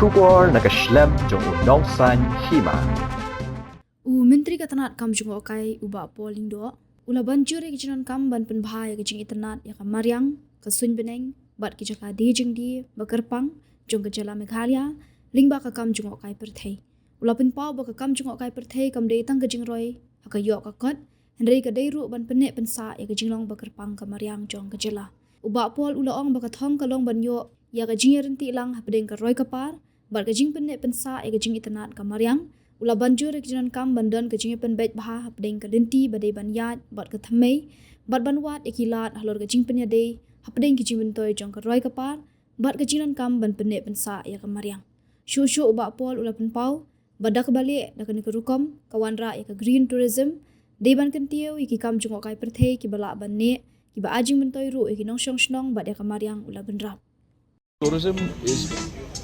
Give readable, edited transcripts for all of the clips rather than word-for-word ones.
Shubor nakaslem jong unongsan hima. Menteri Katanat kam jung okai uba polling do. Ula banjur ke jinon kam ban penbahai ke jing internet ya kam Mariang ke Sun Beneng bat ke jaka di jing di Bakerpang jong ke Jala Meghalaya lingba ka kam jung okai perthei. Ula penpau ba ka kam jung okai perthei kam dei tang ke jing roi ka yok ka kot hendrei ka dei ru ban penek pensa ya ke jing long Bakerpang ka Mariang jong ke Jala. Uba pol ula ong ba ka thong ka long ban yo ya ka jing renti lang hapdeng ka roi ka par bat ka jing penek pensa ya ke jing internet ka Mariang ula banjur ke jinon kam bandan ke jing pen bet baha hapdeng ke denti badai ban yat bat ke thamei bat ban wat ikilat halor ke jing penya dei hapdeng ke jing bentoy jong ke roi ka par bat ke jinon kam ban penek pensa ya ke Mariang shu uba pol ula penpau badak balik dak ke rukom kawan ra ya ke green tourism dei ban kentiu iki kam jong kai perthei ki bala ban ne ki ba ajing bentoy ru iki nong snong bat ya ke Mariang ula benrap. Tourism is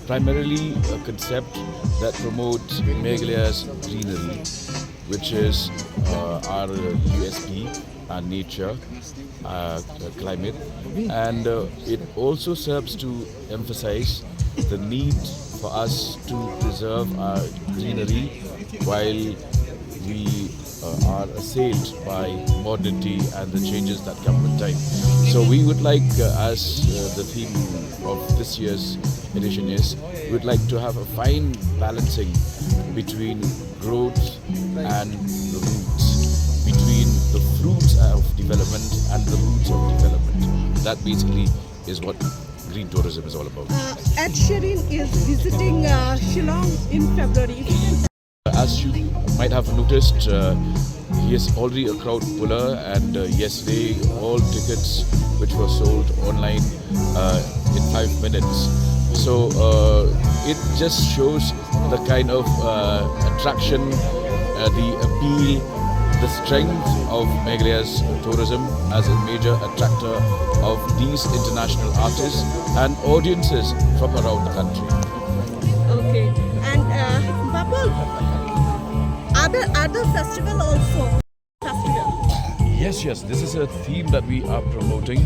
primarily a concept that promotes Meghalaya's greenery, which is our USP, our nature, our climate, and it also serves to emphasize the need for us to preserve our greenery while we are assailed by modernity and the changes that come with time. So we would like, as the theme of this year's edition is, we would like to have a fine balancing between growth and the roots, between the fruits of development and the roots of development. That basically is what green tourism is all about. Ed Sheeran is visiting Shillong in February. As you might have noticed, he is already a crowd puller, and yesterday all tickets which were sold online in 5 minutes. So it just shows the kind of attraction, the appeal, the strength of Meghalaya's tourism as a major attractor of these international artists and audiences from around the country. Okay, and Bapul, other festival also. Yes, this is a theme that we are promoting.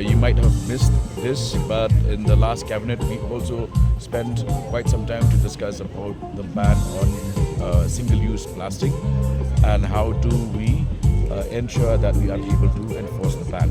You might have missed this, but in the last cabinet we also spent quite some time to discuss about the ban on single-use plastic and how do we ensure that we are able to enforce the ban.